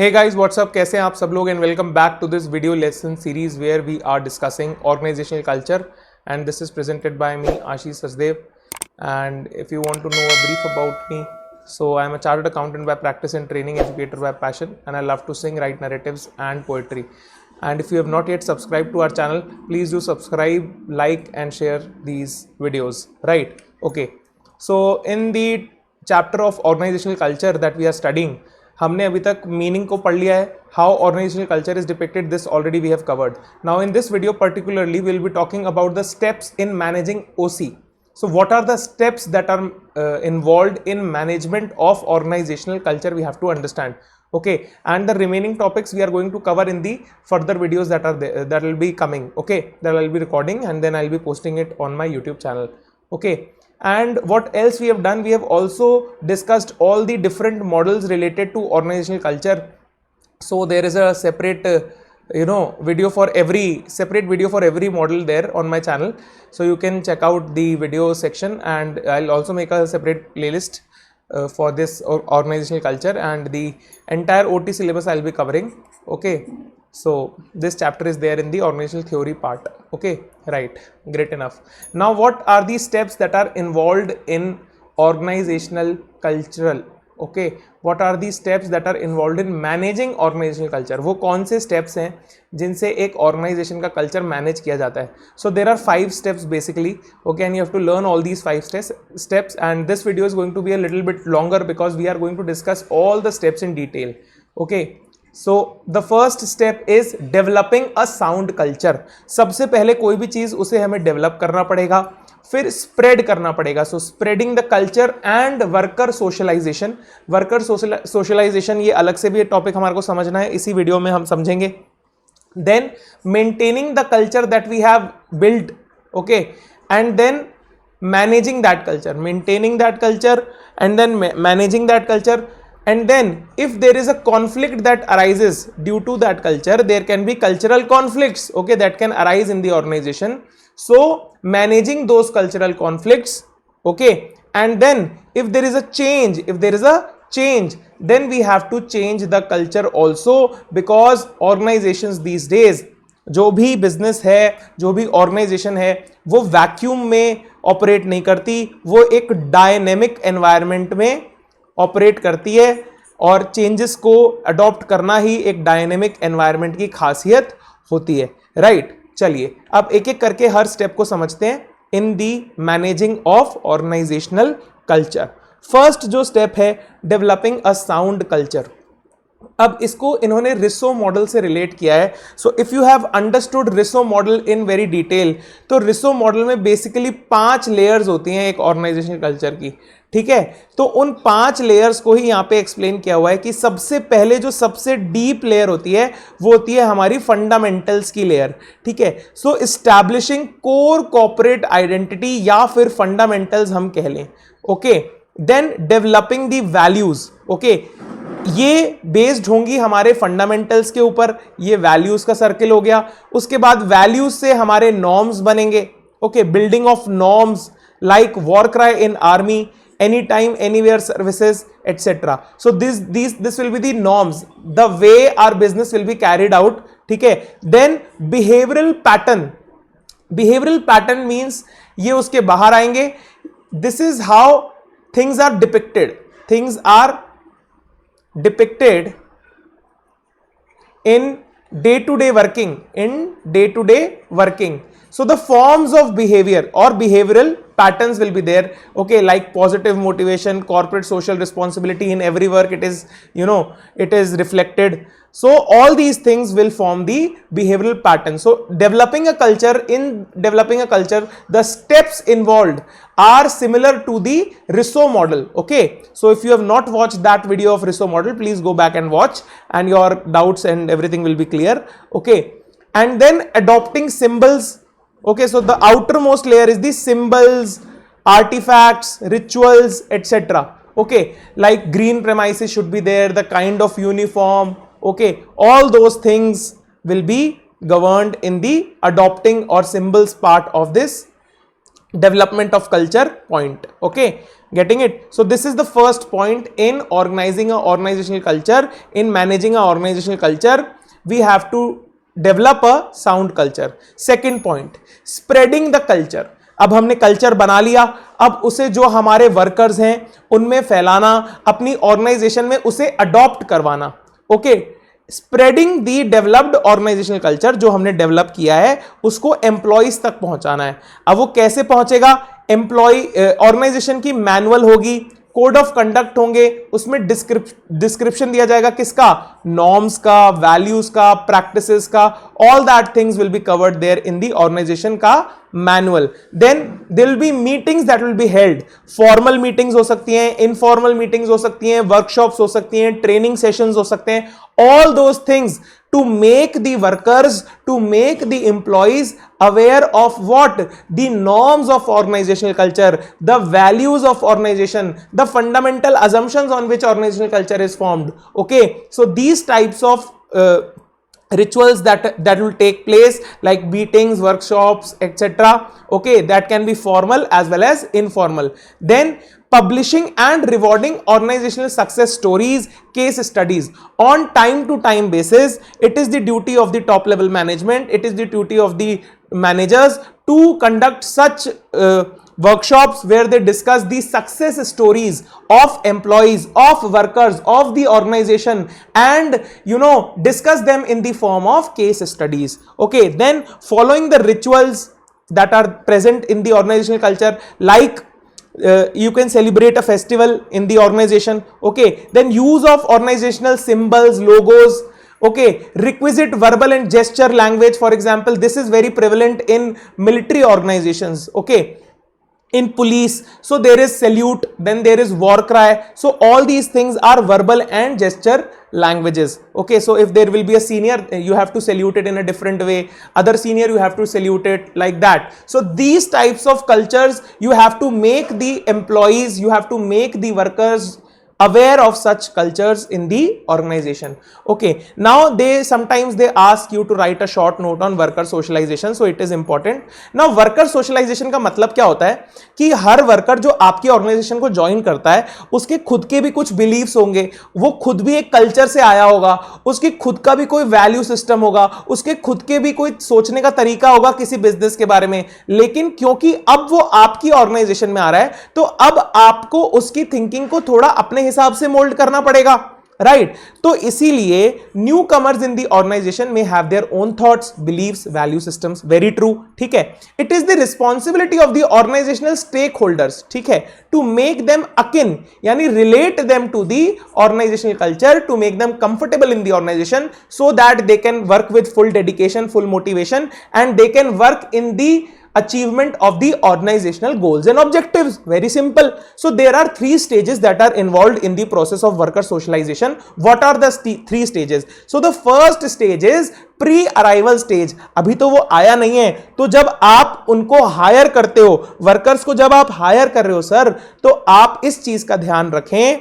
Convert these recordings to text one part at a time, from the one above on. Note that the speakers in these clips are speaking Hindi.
Hey guys, what's up? कैसे हैं आप सब लोग? And welcome back to this video lesson series where we are discussing organizational culture, and this is presented by me, Ashish Sachdev. And if you want to know a brief about me, so I am a chartered accountant by practice and training, educator by passion, and I love to sing, write narratives and poetry. And if you have not yet subscribed to our channel, please do subscribe, like and share these videos, right? Okay, so in the chapter of organizational culture that we are studying, हमने अभी तक मीनिंग को पढ़ लिया है. How organisational culture is depicted, this already we have covered. Now in this video particularly we will be talking about the steps in managing OC. So what are the steps that are involved in management of organizational culture? We have to understand. Okay, and the remaining topics we are going to cover in the further videos that are there, that will be coming. Okay, that I will be recording and then I will be posting it on my YouTube channel. Okay, and what else we have done? We have also discussed all the different models related to organizational culture. So there is a separate video for every model there on my channel, so you can check out the video section, and I'll also make a separate playlist for this organizational culture, and the entire OT syllabus I'll be covering. Okay, so this chapter is there in the organizational theory part. Okay, right, great enough. Now what are the steps that are involved in organizational cultural? Okay, what are the steps that are involved in managing organizational culture? वो कौन से steps हैं जिनसे एक organization का culture manage किया जाता है? So there are 5 steps basically. Okay, and you have to learn all these 5 steps, and this video is going to be a little bit longer because we are going to discuss all the steps in detail. Okay, so the first step is developing a sound culture. सबसे पहले कोई भी चीज उसे हमें develop करना पड़ेगा, फिर स्प्रेड करना पड़ेगा. So spreading the culture and worker socialization. Worker socialization ये अलग से भी टॉपिक हमारे को समझना है, इसी वीडियो में हम समझेंगे. Then maintaining the culture that we have built. Okay, and then managing that culture, maintaining that culture and then managing that culture. And then if there is a conflict that arises due to that culture, there can be cultural conflicts, okay, that can arise in the organization. So managing those cultural conflicts, okay, and then if there is a change, then we have to change the culture also, because organizations these days, जो भी बिजनेस है, जो भी ऑर्गेनाइजेशन है, वो वैक्यूम में ऑपरेट नहीं करती, वो एक डायनेमिक एनवायरनमेंट में ऑपरेट करती है, और चेंजेस को अडॉप्ट करना ही एक डायनेमिक एनवायरनमेंट की खासियत होती है, राइट. चलिए अब एक एक करके हर स्टेप को समझते हैं in the managing of organizational culture. First जो स्टेप है, डेवलपिंग अ साउंड कल्चर. अब इसको इन्होंने रिसो मॉडल से रिलेट किया है. So if you have understood रिसो मॉडल इन वेरी डिटेल, तो रिसो मॉडल में बेसिकली 5 लेयर्स होती हैं एक ऑर्गेनाइजेशनल कल्चर की. ठीक है, तो उन 5 लेयर्स को ही यहां पे एक्सप्लेन किया हुआ है कि सबसे पहले जो सबसे डीप लेयर होती है वो होती है हमारी फंडामेंटल्स की लेयर. ठीक है, so establishing core corporate identity, या फिर फंडामेंटल्स हम कह लें. Okay, then developing the values. Okay, ये बेस्ड होंगी हमारे फंडामेंटल्स के ऊपर, ये वैल्यूज का सर्किल हो गया. उसके बाद वैल्यूज से हमारे नॉर्म्स बनेंगे. Okay, building of norms like war cry in army, anytime anywhere services, etc. So this will be the norms, the way our business will be carried out. ठीक है, then behavioral pattern means ये उसके बाहर आएंगे. This is how things are depicted in day-to-day working. So the forms of behavior or behavioral patterns will be there. Okay, like positive motivation, corporate social responsibility, in every work it is, it is reflected. So all these things will form the behavioral pattern. So developing a culture, the steps involved are similar to the Risso model. Okay, so if you have not watched that video of Risso model, please go back and watch, and your doubts and everything will be clear. Okay, and then adopting symbols. Okay, so the outermost layer is the symbols, artifacts, rituals, etc. Okay, like green premises should be there, the kind of uniform. Okay, all those things will be governed in the adopting or symbols part of this development of culture point. Okay, getting it? So this is the first point in organizing a organizational culture. In managing a organizational culture, we have to develop a sound culture. Second point, spreading the culture. अब हमने कल्चर बना लिया, अब उसे जो हमारे वर्कर्स हैं उनमें फैलाना, अपनी ऑर्गेनाइजेशन में उसे अडॉप्ट करवाना. ओके, स्प्रेडिंग दी डेवलप्ड ऑर्गेनाइजेशनल कल्चर, जो हमने डेवलप किया है उसको एम्प्लॉइज तक पहुंचाना है. अब वो कैसे पहुंचेगा? एम्प्लॉय ऑर्गेनाइजेशन की मैनुअल होगी, कोड ऑफ कंडक्ट होंगे, उसमें डिस्क्रिप्शन दिया जाएगा किसका? नॉर्म्स का, वैल्यूज का, प्रैक्टिसेस का. All that things will be covered there in the organization का manual. Then there will be meetings that will be held. Formal meetings हो सकती हैं, इनफॉर्मल मीटिंग्स हो सकती हैं, वर्कशॉप्स हो सकती हैं, ट्रेनिंग सेशंस हो सकते हैं. All those things to make the workers, to make the employees aware of what? The norms of organizational culture, the values of organization, the fundamental assumptions on which organizational culture is formed. Okay, so these types of rituals that will take place, like meetings, workshops, etc. Okay, that can be formal as well as informal. Then publishing and rewarding organizational success stories, case studies on time to time basis. It is the duty of the top level management, it is the duty of the managers to conduct such workshops where they discuss the success stories of employees, of workers, of the organization, and discuss them in the form of case studies. Okay, then following the rituals that are present in the organizational culture, like you can celebrate a festival in the organization. Okay, then use of organizational symbols, logos. Okay, requisite verbal and gesture language, for example, this is very prevalent in military organizations. Okay, in police, so there is salute, then there is war cry. So all these things are verbal and gesture languages. Okay, so if there will be a senior, you have to salute it in a different way, other senior you have to salute it like that. So these types of cultures, you have to make the employees, you have to make the workers aware of such cultures in the organization. Okay, now sometimes they ask you to write a short note on worker socialization, so it is important. Now worker socialization का मतलब क्या होता है कि हर वर्कर जो आपकी ऑर्गेनाइजेशन को ज्वाइन करता है उसके खुद के भी कुछ बिलीव्स होंगे, वो खुद भी एक कल्चर से आया होगा, उसकी खुद का भी कोई वैल्यू सिस्टम होगा, उसके खुद के भी कोई सोचने का तरीका होगा किसी बिजनेस के बारे में. लेकिन क्योंकि अब वो आपकी ऑर्गेनाइजेशन में आ रहा है, तो अब आपको उसकी थिंकिंग को थोड़ा अपने हिसाब से मोल्ड करना पड़ेगा, राइट? तो इसीलिए newcomers in the organization में have their own thoughts, beliefs, value systems. Very true, ठीक है. It is the responsibility of the organizational stakeholders, ठीक है, टू मेक देम अकिन, यानी relate them to the organizational culture, to make them comfortable in the organization, so that they can work with full dedication, full motivation, and they can work in the achievement of the organizational goals and objectives. Very simple. So there are 3 stages that are involved in the process of worker socialization. What are the 3 stages? So the first stage is pre-arrival stage. अभी तो वो आया नहीं है, तो जब आप उनको हायर करते हो, वर्कर्स को जब आप हायर कर रहे हो सर, तो आप इस चीज का ध्यान रखें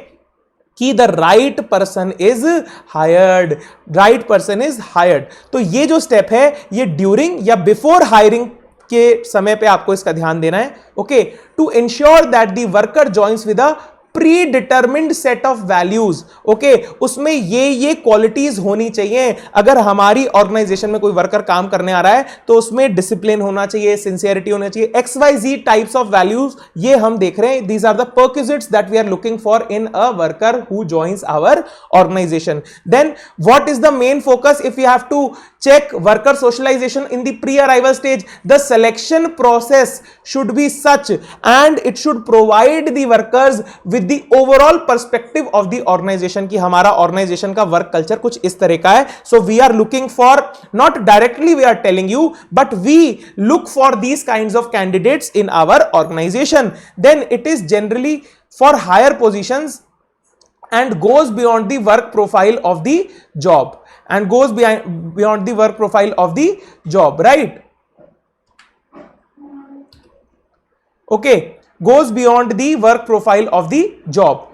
कि the right person is hired, right person is hired. तो ये जो स्टेप है, ये ड्यूरिंग या बिफोर हायरिंग के समय पे आपको इसका ध्यान देना है. Okay, to ensure that the worker joins with a pre determined set of values. Okay, उसमें ये क्वालिटीज होनी चाहिए. अगर हमारी ऑर्गेनाइजेशन में कोई वर्कर काम करने आ रहा है तो उसमें डिसिप्लिन होना चाहिए, सिंसियरिटी होना चाहिए, XYZ टाइप्स ऑफ वैल्यूज, ये हम देख रहे हैं. These are the perquisites that we are looking for in a worker who joins our organisation. Then what is the main focus if you have to check worker socialization in the pre-arrival stage? The selection process should be such, and it should provide the workers with the overall perspective of the organization कि हमारा organization का work culture कुछ इस तरह का है. So we are looking for, not directly we are telling you, but we look for these kinds of candidates in our organization. Then it is generally for higher positions and goes beyond the work profile of the job, and goes beyond the work profile of the job, right? Okay, goes beyond the work profile of the job,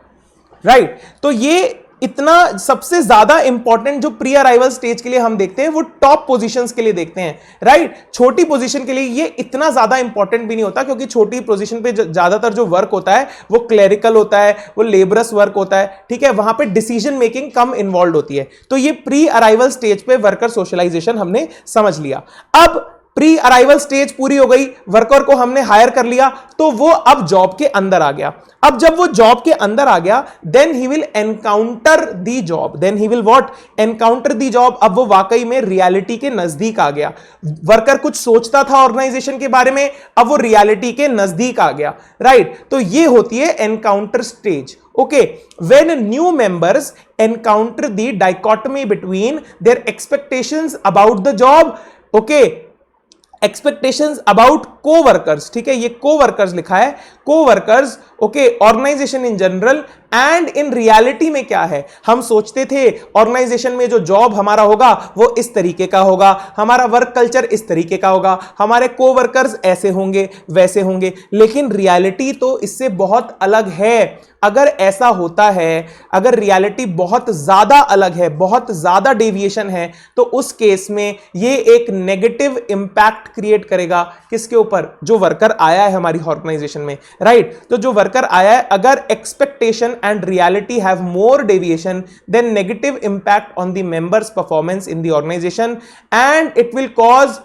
right? तो ये इतना सबसे ज्यादा इंपॉर्टेंट जो प्री अराइवल स्टेज के लिए हम देखते हैं वो टॉप पोजीशंस के लिए देखते हैं, राइट। छोटी पोजीशन के लिए ये इतना ज्यादा इंपॉर्टेंट भी नहीं होता, क्योंकि छोटी पोजीशन पे ज्यादातर जो वर्क होता है वो क्लेरिकल होता है, वो लेबरस वर्क होता है, ठीक है, वहां पे डिसीजन मेकिंग कम इन्वॉल्व होती है। तो ये प्री अराइवल स्टेज पे वर्कर सोशलाइजेशन हमने समझ लिया। अब प्री अराइवल स्टेज पूरी हो गई, वर्कर को हमने हायर कर लिया, तो वो अब जॉब के अंदर आ गया। अब जब वो जॉब के अंदर आ गया, then he will encounter the job, then he will what, encounter the job. अब वो वाकई में रियलिटी के नजदीक आ गया। वर्कर कुछ सोचता था ऑर्गेनाइजेशन के बारे में, अब वो रियलिटी के नजदीक आ गया, राइट। तो ये होती है encounter stage. Okay, when new members encounter the dichotomy between their expectations about the job, okay, expectations about coworkers, ठीक है, ये कोवर्कर्स लिखा है, coworkers, okay, organisation in general and in reality में क्या है। हम सोचते थे ऑर्गेनाइजेशन में जो जॉब हमारा होगा वो इस तरीके का होगा, हमारा वर्क कल्चर इस तरीके का होगा, हमारे कोवर्कर्स ऐसे होंगे वैसे होंगे, लेकिन रियलिटी तो इससे बहुत अलग है। अगर ऐसा होता है, अगर रियलिटी बहुत ज्यादा अलग है, बहुत ज्यादा डेविएशन है, तो उस केस में ये एक नेगेटिव इंपैक्ट क्रिएट करेगा किसके ऊपर, जो वर्कर आया है हमारी ऑर्गेनाइजेशन में, राइट। तो जो वर्कर आया है, अगर expectation and reality have more deviation, then negative impact on the members performance in the organisation and it will cause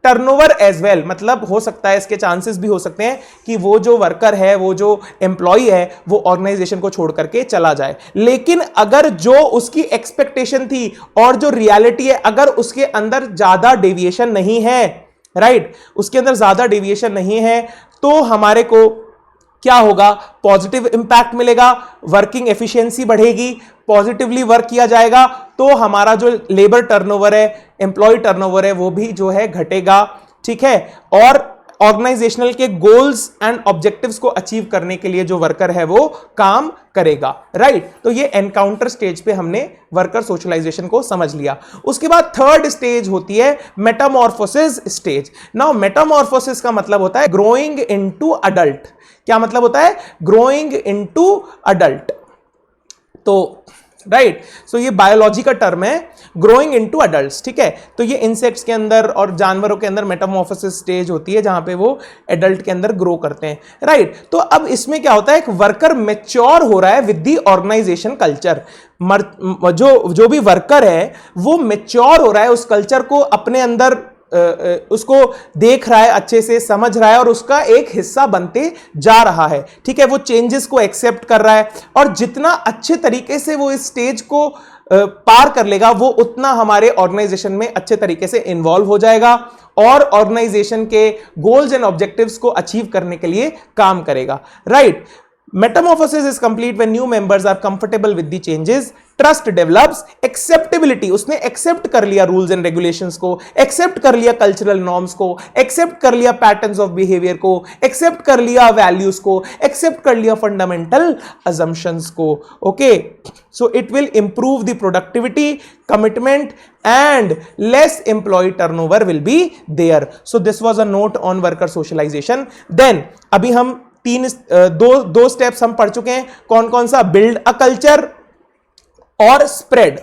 turnover as well. मतलब हो सकता है, इसके चांसेस भी हो सकते हैं कि वो जो वर्कर है, वो जो एम्प्लॉय है, वो ऑर्गेनाइजेशन को छोड़ करके चला जाए। लेकिन अगर जो उसकी एक्सपेक्टेशन थी और जो रियलिटी है, अगर उसके अंदर ज्यादा डेविएशन नहीं है, राइट, उसके अंदर ज्यादा डेविएशन नहीं है, तो हमारे को क्या होगा, पॉजिटिव इंपैक्ट मिलेगा, वर्किंग एफिशिएंसी बढ़ेगी, पॉजिटिवली वर्क किया जाएगा, तो हमारा जो लेबर टर्नओवर है, एम्प्लॉय टर्नओवर है, वो भी जो है घटेगा, ठीक है। और ऑर्गेनाइजेशनल के गोल्स एंड ऑब्जेक्टिव्स को अचीव करने के लिए जो वर्कर है वो काम करेगा, राइट। तो ये एनकाउंटर स्टेज पे हमने वर्कर सोशलाइजेशन को समझ लिया। उसके बाद थर्ड स्टेज होती है मेटामॉर्फोसिस स्टेज। नाउ मेटामॉर्फोसिस का मतलब होता है ग्रोइंग इनटू अडल्ट। क्या मतलब होता है, ग्रोइंग इनटू अडल्ट। तो राइट, सो ये बायोलॉजी का टर्म है, ग्रोइंग इनटू अडल्ट्स, ठीक है। तो ये इंसेक्ट्स के अंदर और जानवरों के अंदर मेटामॉर्फोसिस स्टेज होती है, जहां पे वो एडल्ट के अंदर ग्रो करते हैं, राइट। तो अब इसमें क्या होता है, एक वर्कर मैच्योर हो रहा है विद द ऑर्गेनाइजेशन कल्चर। जो भी वर्कर है वो मैच्योर हो रहा है, उस कल्चर को अपने अंदर उसको देख रहा है, अच्छे से समझ रहा है और उसका एक हिस्सा बनते जा रहा है, ठीक है। वो चेंजेस को एक्सेप्ट कर रहा है और जितना अच्छे तरीके से वो इस स्टेज को पार कर लेगा, वो उतना हमारे ऑर्गेनाइजेशन में अच्छे तरीके से इन्वॉल्व हो जाएगा और ऑर्गेनाइजेशन के गोल्स एंड ऑब्जेक्टिव्स को अचीव करने के लिए काम करेगा, right. Metamorphosis is complete when new members are comfortable with the changes. Trust develops. Acceptability, उसने accept कर लिया rules and regulations को, accept कर लिया cultural norms को, accept कर लिया patterns of behavior को, accept कर लिया values को, accept कर लिया fundamental assumptions को, okay. So it will improve the productivity, commitment and less employee turnover will be there. So this was a note on worker socialization. Then अभी हम दो स्टेप्स हम पढ़ चुके हैं, कौन कौन सा, बिल्ड अ कल्चर और स्प्रेड।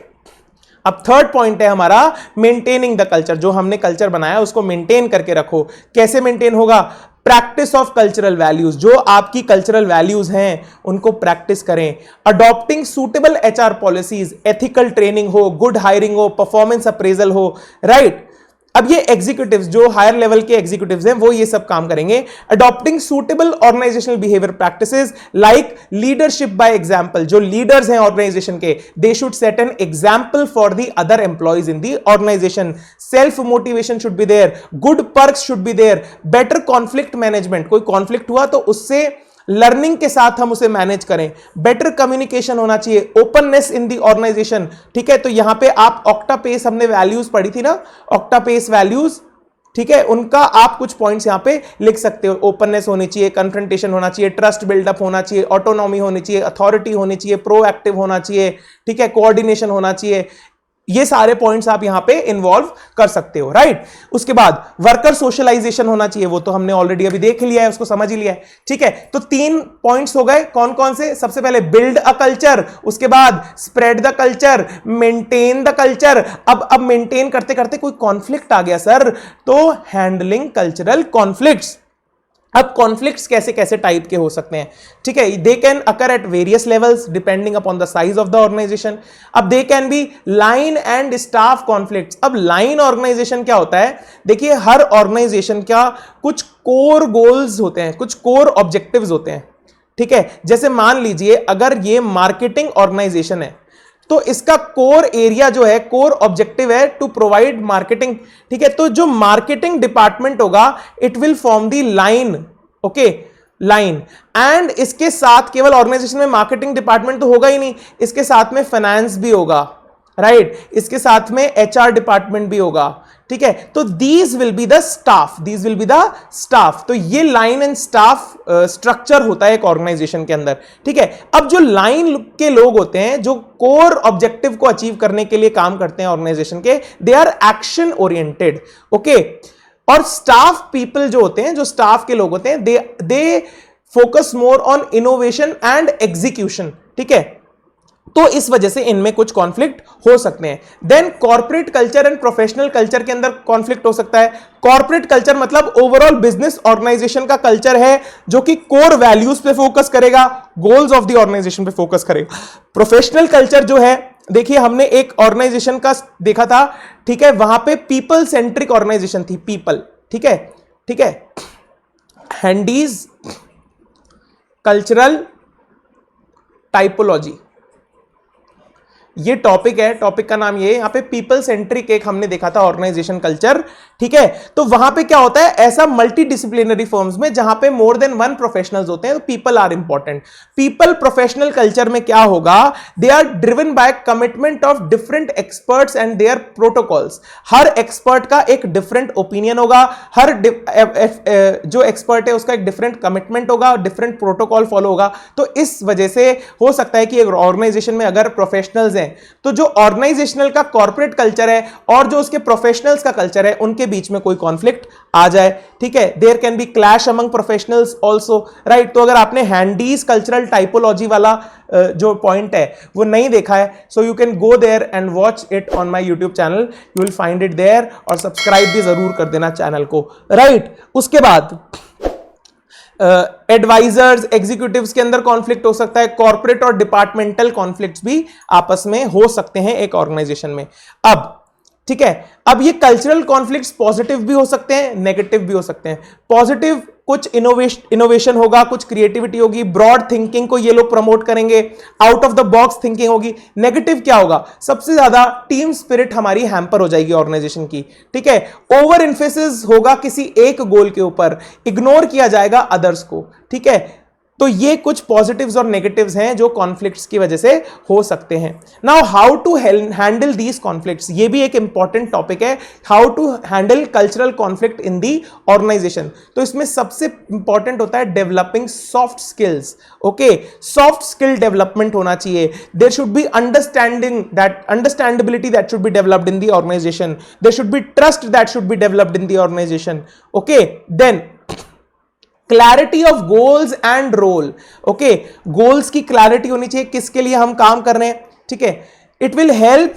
अब थर्ड पॉइंट है हमारा मेंटेनिंग द कल्चर। जो हमने कल्चर बनाया उसको मेंटेन करके रखो। कैसे मेंटेन होगा, प्रैक्टिस ऑफ कल्चरल वैल्यूज, जो आपकी कल्चरल वैल्यूज हैं उनको प्रैक्टिस करें। Adopting suitable HR policies, ethical training हो, गुड हायरिंग हो, परफॉर्मेंस अप्रेजल हो, राइट। अब ये एग्जीक्यूटिव्स, जो हायर लेवल के एग्जीक्यूटिव्स हैं, वो ये सब काम करेंगे। Adopting suitable organisational behaviour practices like leadership by example. जो लीडर्स हैं ऑर्गेनाइजेशन के, they should set an example for the other employees in the organisation. Self motivation should be there, good perks should be there, better conflict management. कोई कॉन्फ्लिक्ट हुआ तो उससे लर्निंग के साथ हम उसे मैनेज करें। बेटर कम्युनिकेशन होना चाहिए, ओपननेस इन दी ऑर्गेनाइजेशन, ठीक है। तो यहां पे आप ऑक्टापेस, हमने वैल्यूज पढ़ी थी ना, ऑक्टापेस वैल्यूज, ठीक है, उनका आप कुछ पॉइंट्स यहां पे लिख सकते हो। ओपननेस होनी चाहिए, कन्फ्रंटेशन होना चाहिए, ट्रस्ट बिल्डअप होना चाहिए, ऑटोनॉमी होनी चाहिए, अथॉरिटी होनी चाहिए, प्रोएक्टिव होना चाहिए, ठीक है, कोऑर्डिनेशन होना चाहिए, ये सारे पॉइंट्स आप यहां पे इन्वॉल्व कर सकते हो, राइट। उसके बाद वर्कर सोशलाइजेशन होना चाहिए, वो तो हमने ऑलरेडी अभी देख लिया है, उसको समझ ही लिया है, ठीक है। तो 3 पॉइंट्स हो गए, कौन कौन से? सबसे पहले बिल्ड अ कल्चर, उसके बाद spread the culture, maintain the culture. अब मेंटेन करते करते कोई कॉन्फ्लिक्ट आ गया सर, तो हैंडलिंग कल्चरल कॉन्फ्लिक्ट्स। अब कॉन्फ्लिक्ट्स कैसे कैसे टाइप के हो सकते हैं, ठीक है। They can occur at various levels depending upon the size of the organization. अब they can be line and staff conflicts. अब लाइन ऑर्गेनाइजेशन क्या होता है? देखिए, हर ऑर्गेनाइजेशन का कुछ कोर गोल्स होते हैं, कुछ कोर ऑब्जेक्टिव्स होते हैं, ठीक है। जैसे मान लीजिए अगर ये मार्केटिंग ऑर्गेनाइजेशन है तो इसका कोर एरिया जो है, कोर ऑब्जेक्टिव है टू प्रोवाइड मार्केटिंग, ठीक है। तो जो मार्केटिंग डिपार्टमेंट होगा it will form the line, okay, line. And इसके साथ केवल ऑर्गेनाइजेशन में मार्केटिंग डिपार्टमेंट तो होगा ही नहीं, इसके साथ में फाइनेंस भी होगा, राइट, इसके साथ में एचआर डिपार्टमेंट भी होगा, ठीक है। तो these will be the staff, these will be the staff. तो ये लाइन एंड स्टाफ स्ट्रक्चर होता है एक ऑर्गेनाइजेशन के अंदर, ठीक है। अब जो लाइन के लोग होते हैं, जो कोर ऑब्जेक्टिव को अचीव करने के लिए काम करते हैं ऑर्गेनाइजेशन के, they are action oriented, okay. और स्टाफ पीपल जो होते हैं, जो स्टाफ के लोग होते हैं, they focus more on innovation and execution, ठीक है। तो इस वजह से इनमें कुछ कॉन्फ्लिक्ट हो सकते हैं। Then corporate culture and professional culture के अंदर कॉन्फ्लिक्ट हो सकता है। कॉर्पोरेट कल्चर मतलब ओवरऑल बिजनेस ऑर्गेनाइजेशन का कल्चर है जो कि कोर वैल्यूज पे फोकस करेगा, गोल्स ऑफ द ऑर्गेनाइजेशन पे फोकस करेगा। प्रोफेशनल कल्चर जो है, देखिए हमने एक ऑर्गेनाइजेशन का देखा था, ठीक है, वहां पे पीपल सेंट्रिक ऑर्गेनाइजेशन थी, पीपल, ठीक है, ठीक है। हैंडीज कल्चरल टाइपोलॉजी, ये टॉपिक है, टॉपिक का नाम ये है। यहां पे पीपल सेंट्रिक एक हमने देखा था ऑर्गेनाइजेशन कल्चर, ठीक है। तो वहां पे क्या होता है, ऐसा मल्टी डिसिप्लिनरी फर्म्स में जहां पे मोर देन 1 प्रोफेशनल्स होते हैं, तो people are important. People professional culture में क्या होगा, they are driven by commitment of different experts and their protocols. हर एक्सपर्ट का एक डिफरेंट ओपिनियन होगा, हर जो एक्सपर्ट है उसका एक डिफरेंट कमिटमेंट होगा, डिफरेंट प्रोटोकॉल फॉलो होगा। तो इस वजह से हो सकता है कि एक ऑर्गेनाइजेशन में अगर प्रोफेशनल्स तो जो ऑर्गेनाइजेशनल का कॉर्पोरेट कल्चर है और जो उसके प्रोफेशनल्स का कल्चर है, उनके बीच में कोई कॉन्फ्लिक्ट आ जाए, ठीक है। There can be clash among professionals also, right. तो अगर आपने हैंडीज कल्चरल टाइपोलॉजी वाला जो पॉइंट है वो नहीं देखा है, so you can go there and watch it on my YouTube channel, you will find it there. और सब्सक्राइब भी जरूर कर देना चैनल को, राइट। उसके बाद एडवाइजर्स, एग्जीक्यूटिव्स के अंदर कॉन्फ्लिक्ट हो सकता है। कॉर्पोरेट और डिपार्टमेंटल कॉन्फ्लिक्ट्स भी आपस में हो सकते हैं एक ऑर्गेनाइजेशन में। अब ठीक है, अब ये कल्चरल कॉन्फ्लिक्ट्स पॉजिटिव भी हो सकते हैं, नेगेटिव भी हो सकते हैं। पॉजिटिव कुछ इनोवेशन होगा, कुछ क्रिएटिविटी होगी, ब्रॉड थिंकिंग को ये लोग प्रमोट करेंगे, out of the box thinking होगी। नेगेटिव क्या होगा, सबसे ज्यादा टीम स्पिरिट हमारी हैम्पर हो जाएगी ऑर्गेनाइजेशन की, ठीक है। ओवर इन्फेसिस होगा किसी एक गोल के ऊपर, इग्नोर किया जाएगा अदर्स को, ठीक है। तो ये कुछ पॉजिटिव्स और नेगेटिव्स हैं जो कॉन्फ्लिक्ट्स की वजह से हो सकते हैं। Now how to handle these conflicts, ये भी एक इंपॉर्टेंट टॉपिक है, how to handle cultural conflict in the organisation. तो इसमें सबसे इंपॉर्टेंट होता है developing soft skills, okay. Soft skill development होना चाहिए। There should be understandability that should be developed in the organisation, there should be trust that should be developed in the organisation, okay. Then clarity of goals and role, okay. Goals की क्लैरिटी होनी चाहिए, किसके लिए हम काम कर रहे हैं, ठीक है। इट विल हेल्प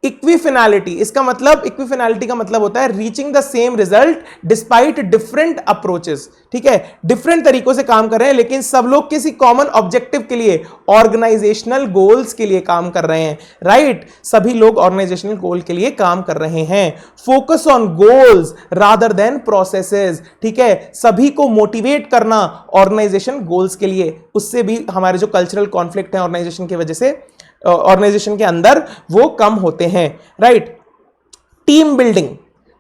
इक्विफिनैलिटी, इसका मतलब इक्विफिनैलिटी का मतलब होता है reaching the same result despite different approaches, ठीक है। डिफरेंट तरीकों से काम कर रहे हैं लेकिन सब लोग किसी कॉमन ऑब्जेक्टिव के लिए, ऑर्गेनाइजेशनल गोल्स के लिए काम कर रहे हैं, राइट। सभी लोग ऑर्गेनाइजेशनल गोल के लिए काम कर रहे हैं। Focus on goals rather than processes, ठीक है। सभी को मोटिवेट करना ऑर्गेनाइजेशन गोल्स के लिए, उससे भी हमारे जो कल्चरल कॉन्फ्लिक्ट है ऑर्गेनाइजेशन की वजह से, ऑर्गेनाइजेशन के अंदर, वो कम होते हैं, राइट। टीम बिल्डिंग,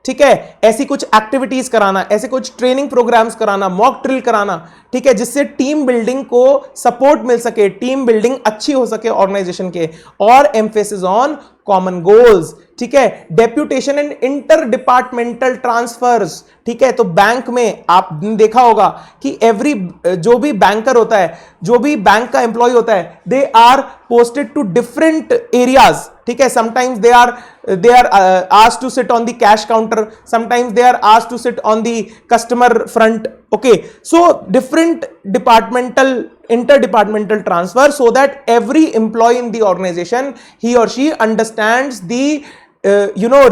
ठीक है, ऐसी कुछ एक्टिविटीज कराना, ऐसे कुछ ट्रेनिंग प्रोग्राम्स कराना, मॉक ड्रिल कराना, ठीक है, जिससे टीम बिल्डिंग को सपोर्ट मिल सके, टीम बिल्डिंग अच्छी हो सके ऑर्गेनाइजेशन के। और एम्फेसिस ऑन कॉमन गोल्स, ठीक है, deputation and inter departmental transfers, ठीक है। तो बैंक में आपने देखा होगा कि एवरी जो भी बैंकर होता है, जो भी बैंक का एम्प्लॉय होता है, they are posted to different areas, ठीक है। Sometimes they are asked to sit on the cash counter, sometimes they are asked to sit on the customer front, okay. So different departmental interdepartmental transfer, so that every employee in the organization, he or she understands the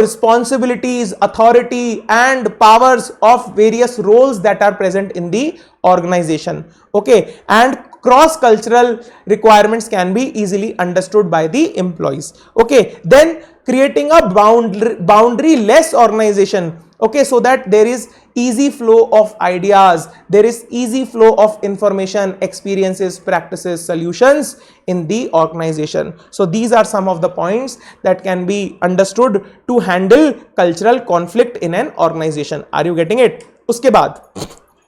responsibilities, authority and powers of various roles that are present in the organization, okay. And cross cultural requirements can be easily understood by the employees, okay. Then creating a boundary less organization, okay, so that there is easy flow of ideas, there is easy flow of information, experiences, practices, solutions in the organization. So these are some of the points that can be understood to handle cultural conflict in an organization. Are you getting it? उसके बाद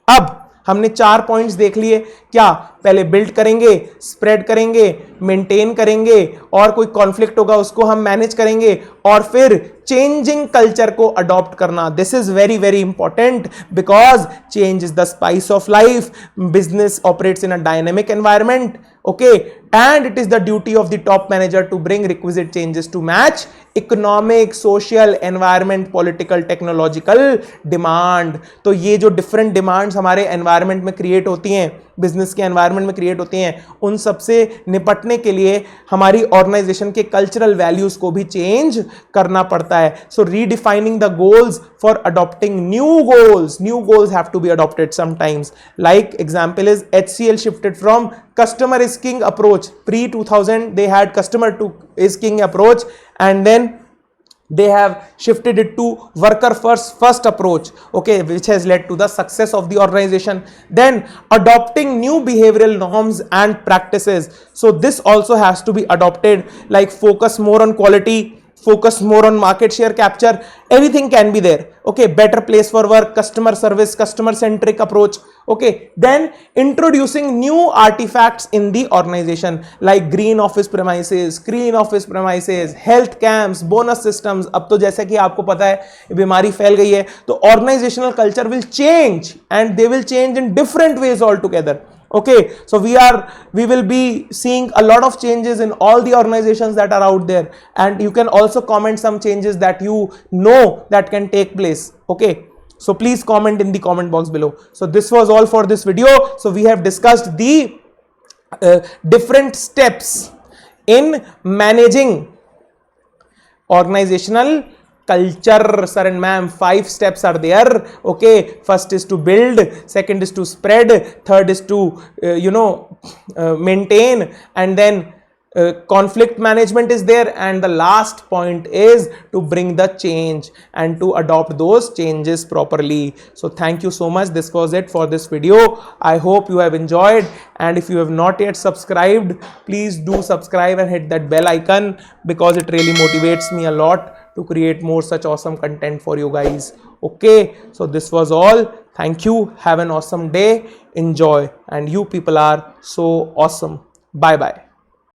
अब हमने 4 पॉइंट्स देख लिए। क्या? पहले बिल्ड करेंगे, स्प्रेड करेंगे, मेंटेन करेंगे, और कोई कॉन्फ्लिक्ट होगा उसको हम मैनेज करेंगे, और फिर चेंजिंग कल्चर को अडॉप्ट करना। This is very very important because change is the spice of life. Business operates in a dynamic environment, okay, and it is the duty of the top manager to bring requisite changes to match economic, social, environment, political, technological demand। तो ये जो different demands हमारे environment में create होती हैं, बिजनेस के एनवायरनमेंट में क्रिएट होती हैं, उन सब से निपटने के लिए हमारी ऑर्गेनाइजेशन के कल्चरल वैल्यूज को भी चेंज करना पड़ता है। So redefining the goals for adopting new goals have to be adopted sometimes. Like example is HCL shifted from customer is king approach. Pre 2000 they had customer to is king approach, and then they have shifted it to worker first approach, okay, which has led to the success of the organization. Then adopting new behavioral norms and practices, so this also has to be adopted, like focus more on quality, focus more on market share capture, everything can be there, okay. Better place for work, customer service, customer centric approach, okay. Then introducing new artifacts in the organization like green office premises, health camps, bonus systems। अब तो जैसे कि आपको पता है बीमारी फैल गई है, तो organizational culture will change, and they will change in different ways altogether, okay. So we will be seeing a lot of changes in all the organizations that are out there, and you can also comment some changes that you know that can take place, okay. So please comment in the comment box below. So this was all for this video. So we have discussed the different steps in managing organizational culture, sir and ma'am. 5 steps are there, okay. First is to build, second is to spread, third is to maintain, and then conflict management is there, and the last point is to bring the change and to adopt those changes properly. So thank you so much. This was it for this video. I hope you have enjoyed, and if you have not yet subscribed, please do subscribe and hit that bell icon, because it really motivates me a lot to create more such awesome content for you guys, okay. So this was all. Thank you. Have an awesome day. Enjoy, and you people are so awesome. Bye bye.